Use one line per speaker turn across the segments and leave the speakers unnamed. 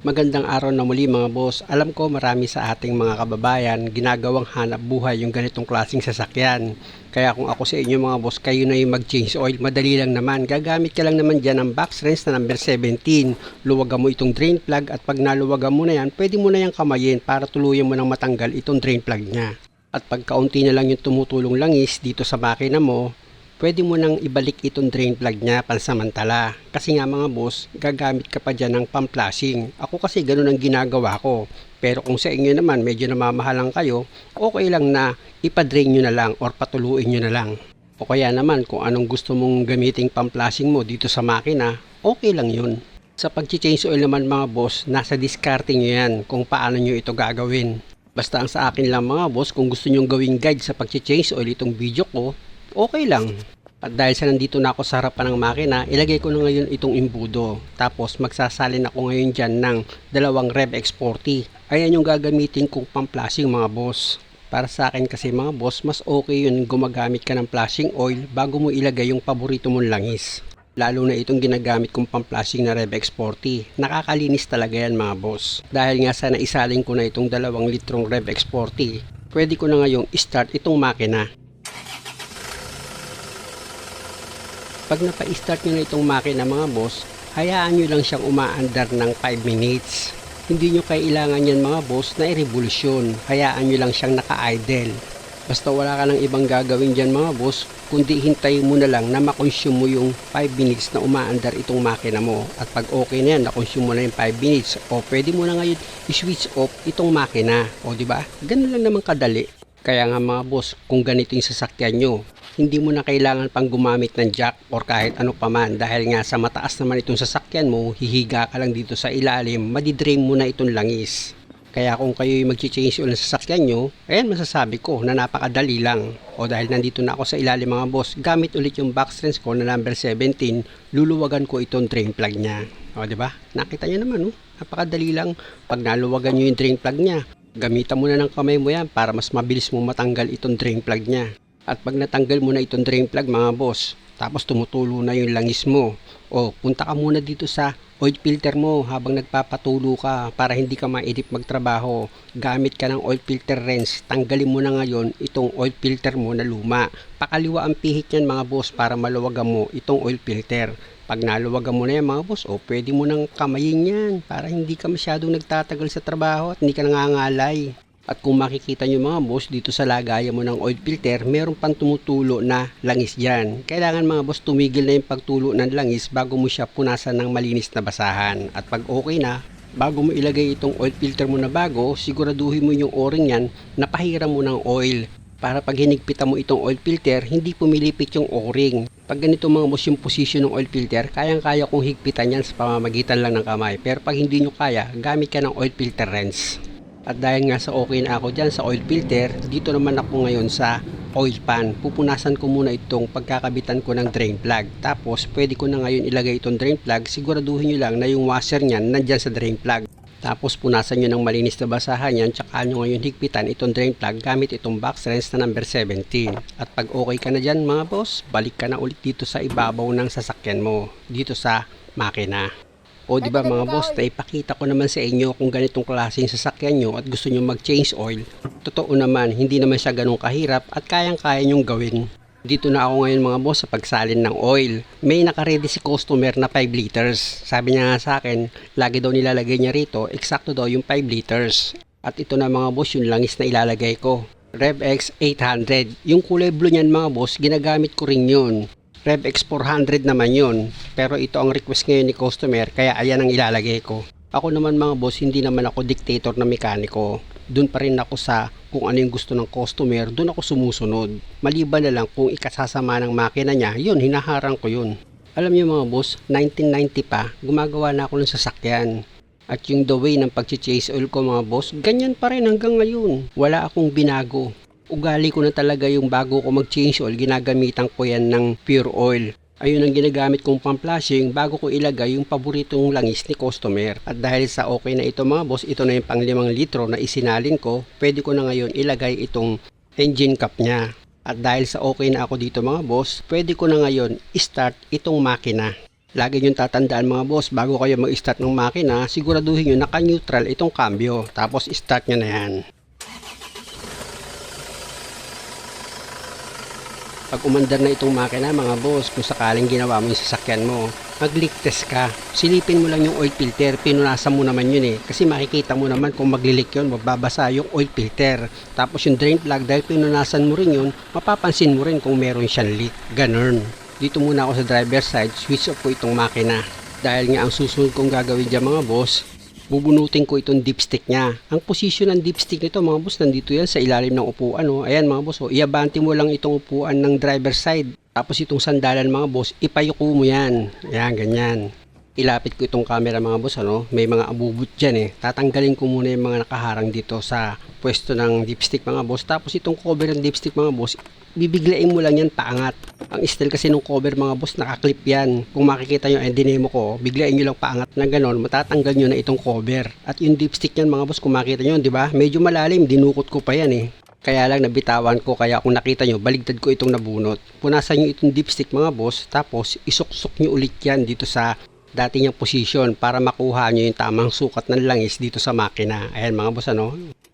Magandang araw na muli mga boss. Alam ko marami sa ating mga kababayan ginagawang hanap buhay yung ganitong klaseng sasakyan. Kaya kung ako sa inyo mga boss, kayo na yung mag-change oil. Madali lang naman. Gagamit ka lang naman dyan ng box wrench na number 17. Luwagan mo itong drain plug at pag naluwagan mo na yan, pwede mo na yung kamayin para tuluyan mo nang matanggal itong drain plug niya. At pag kaunti na lang yung tumutulong langis dito sa makina mo, pwede mo nang ibalik itong drain plug niya pansamantala. Kasi nga mga boss, gagamit ka pa dyan ng pang-flashing. Ako kasi ganun ang ginagawa ko. Pero kung sa inyo naman medyo namamahalan kayo, okay lang na ipa-drain nyo na lang or patuluin nyo na lang. O kaya naman kung anong gusto mong gamiting pang-flashing mo dito sa makina, okay lang yun. Sa pag-change oil naman mga boss, nasa diskarte nyo yan kung paano nyo ito gagawin. Basta ang sa akin lang mga boss, kung gusto nyong gawing guide sa pag-change oil itong video ko, okay lang. At dahil sa nandito na ako sa harapan ng makina, ilagay ko na ngayon itong imbudo. Tapos magsasalin ako ngayon dyan ng dalawang Rev X40. Ayan yung gagamitin kong pang-flashing mga boss. Para sa akin kasi mga boss, mas okay yun gumagamit ka ng flashing oil bago mo ilagay yung paborito mong langis. Lalo na itong ginagamit kong pang-flashing na Rev X40. Nakakalinis talaga yan mga boss. Dahil nga sa naisalin ko na itong 2 litrong Rev X40, pwede ko na ngayong start itong makina. Pag napa-start nyo na itong makina mga boss, hayaan nyo lang siyang umaandar ng 5 minutes. Hindi nyo kailangan yan mga boss na i-revolusyon. Hayaan nyo lang siyang naka-idle. Basta wala ka ng ibang gagawin dyan mga boss, kundi hintayin mo na lang na makonsume mo yung 5 minutes na umaandar itong makina mo. At pag okay na yan, nakonsume mo na yung 5 minutes, o pwede mo na ngayon i-switch off itong makina. O diba? Ganun lang naman kadali. Kaya nga mga boss, kung ganito yung sasakyan nyo, hindi mo na kailangan pang gumamit ng jack or kahit ano paman dahil nga sa mataas naman itong sasakyan mo, hihiga ka lang dito sa ilalim, madidrain mo na itong langis. Kaya kung kayo yung mag-change oil ng sasakyan nyo, ayan masasabi ko na napakadali lang. O dahil nandito na ako sa ilalim mga boss, gamit ulit yung box wrench ko na number 17, luluwagan ko itong drain plug niya. O diba? Nakita nyo naman napakadali lang. Pag naluwagan nyo yung drain plug niya, gamitan mo na ng kamay mo yan para mas mabilis mo matanggal itong drain plug niya. At pag natanggal mo na itong drain plug mga boss, tapos tumutulo na yung langis mo, o punta ka muna dito sa oil filter mo habang nagpapatulo ka para hindi ka maidip magtrabaho. Gamit ka ng oil filter wrench, tanggalin mo na ngayon itong oil filter mo na luma. Pakaliwa ang pihit yan mga boss para maluwagan mo itong oil filter. Pag naluwagan mo na yan mga boss, pwede mo nang kamayin yan para hindi ka masyadong nagtatagal sa trabaho at hindi ka nangangalay. At kung makikita nyo mga boss, dito sa lagayan mo ng oil filter, meron pang tumutulo na langis dyan. Kailangan mga boss tumigil na yung pagtulo ng langis bago mo siya punasan ng malinis na basahan. At pag okay na, bago mo ilagay itong oil filter mo na bago, siguraduhin mo yung o-ring yan na pahiram mo ng oil. Para pag hinigpitan mo itong oil filter, hindi pumilipit yung o-ring. Pag ganito mga boss yung position ng oil filter, kayang-kaya kong higpitan yan sa pamamagitan lang ng kamay. Pero pag hindi nyo kaya, gamit ka ng oil filter wrench. At dahil nga sa okay na ako dyan sa oil filter, dito naman ako ngayon sa oil pan. Pupunasan ko muna itong pagkakabitan ko ng drain plug. Tapos pwede ko na ngayon ilagay itong drain plug. Siguraduhin nyo lang na yung washer nyan nandyan sa drain plug. Tapos punasan nyo ng malinis na basahan yan. Tsaka nyo ngayon higpitan itong drain plug gamit itong box wrench na number 17. At pag okay ka na dyan mga boss, balik ka na ulit dito sa ibabaw ng sasakyan mo. Dito sa makina. O di ba mga boss, ipakita ko naman sa inyo kung ganitong klaseng sasakyan nyo at gusto nyo mag-change oil. Totoo naman, hindi naman siya ganun kahirap at kayang-kaya nyong gawin. Dito na ako ngayon mga boss sa pagsalin ng oil. May nakaredy si customer na 5 liters. Sabi niya nga sa akin, lagi daw nilalagay niya rito, eksakto daw yung 5 liters. At ito na mga boss yung langis na ilalagay ko. Rev X 800. Yung kulay blue niyan mga boss, ginagamit ko rin yun. Rev X 400 naman yun, pero ito ang request ngayon ni customer kaya ayan ang ilalagay ko. Ako naman mga boss, hindi naman ako dictator na mekaniko. Doon pa rin ako sa kung ano yung gusto ng customer, doon ako sumusunod. Maliban na lang kung ikasasama ng makina niya, yun, hinaharang ko yun. Alam niyo mga boss, 1990 pa, gumagawa na ako ng sasakyan. At yung the way ng pag-chase oil ko mga boss, ganyan pa rin hanggang ngayon. Wala akong binago. Ugali ko na talaga yung bago ko mag-change oil, ginagamitan ko yan ng pure oil. Ayun ang ginagamit kong pang-flashing bago ko ilagay yung paboritong langis ni customer. At dahil sa okay na ito mga boss, ito na yung pang 5 litro na isinalin ko, pwede ko na ngayon ilagay itong engine cap niya. At dahil sa okay na ako dito mga boss, pwede ko na ngayon i-start itong makina. Lagi nyo tatandaan mga boss, bago kayo mag-start ng makina, siguraduhin nyo naka-neutral itong cambio. Tapos start nyo na yan. Pag umandar na itong makina mga boss, kung sakaling ginawa mo yung sasakyan mo, mag-leak test ka. Silipin mo lang yung oil filter, pinunasan mo naman yun kasi makikita mo naman kung magli-leak yun, mababasa yung oil filter. Tapos yung drain plug, dahil pinunasan mo rin yun, mapapansin mo rin kung meron siyang leak. Ganun. Dito muna ako sa driver side, switch off ko itong makina. Dahil nga ang susunod kong gagawin dyan mga boss, bubunutin ko itong dipstick niya. Ang posisyon ng dipstick nito mga boss, nandito yan sa ilalim ng upuan. Ayan mga boss, iabante mo lang itong upuan ng driver side. Tapos itong sandalan mga boss, ipayuko mo yan. Ayan, ganyan. Ilapit ko itong camera mga boss, may mga abubot dyan Tatanggalin ko muna yung mga nakaharang dito sa pwesto ng dipstick mga boss. Tapos itong cover ng dipstick mga boss, bibiglain mo lang yan paangat. Ang style kasi ng cover mga boss, nakaklip yan. Kung makikita nyo, dinemo ko, biglain nyo lang paangat na ganon, matatanggal nyo na itong cover. At yung dipstick yan mga boss, kung makita nyo, di ba? Medyo malalim, dinukot ko pa yan Kaya lang nabitawan ko, kaya kung nakita nyo, baligtad ko itong nabunot. Punasan nyo itong dipstick mga boss, tapos isuksok nyo ulit yan dito sa dati niyang posisyon para makuha nyo yung tamang sukat ng langis dito sa makina. Ayan mga boss,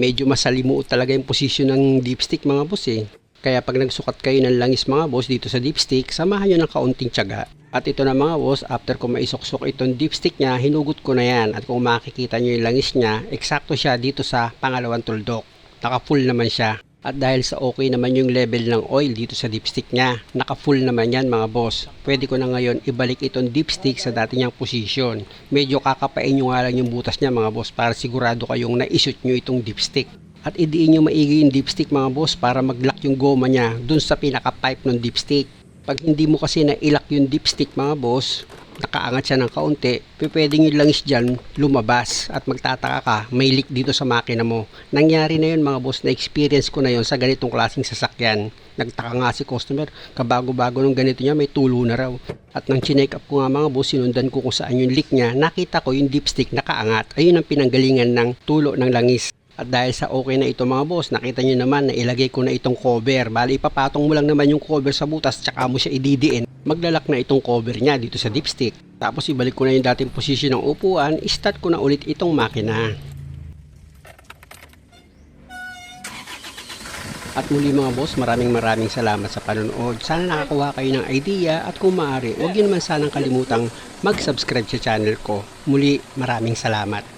medyo masalimuot talaga yung posisyon ng dipstick mga boss Kaya pag nagsukat kayo ng langis mga boss dito sa dipstick, samahan nyo ng kaunting tiyaga. At ito na mga boss, after ko maisuksok itong dipstick niya, hinugot ko na yan. At kung makikita nyo yung langis niya, eksakto siya dito sa pangalawang tuldok. Naka-full naman siya. At dahil sa okay naman yung level ng oil dito sa dipstick niya, naka-full naman yan mga boss. Pwede ko na ngayon ibalik itong dipstick sa dati niyang posisyon. Medyo kakapain nyo nga lang yung butas niya mga boss para sigurado kayong na-shoot nyo itong dipstick. At idiin nyo maigi yung dipstick mga boss para mag-lock yung goma niya dun sa pinaka-pipe ng dipstick. Pag hindi mo kasi na-ilock yung dipstick mga boss, nakaangat siya ng kaunti, pwedeng yung langis dyan lumabas at magtataka ka, may leak dito sa makina mo. Nangyari na yun mga boss, na experience ko na yun sa ganitong klaseng sasakyan. Nagtaka nga si customer, kabago-bago nung ganito niya, may tulo na raw. At nang chinek up ko nga mga boss, sinundan ko kung saan yung leak niya, nakita ko yung dipstick nakaangat. Ayun ang pinanggalingan ng tulo ng langis. At dahil sa okay na ito mga boss, nakita nyo naman na ilagay ko na itong cover. Bali ipapatong mo lang naman yung cover sa butas, tsaka mo siya ididiin. Maglalak na itong cover niya dito sa dipstick. Tapos ibalik ko na yung dating posisyon ng upuan, start ko na ulit itong makina. At muli mga boss, maraming salamat sa panonood. Sana nakakuha kayo ng idea at kung maaari, huwag nyo naman sanang kalimutang mag-subscribe sa channel ko. Muli, maraming salamat.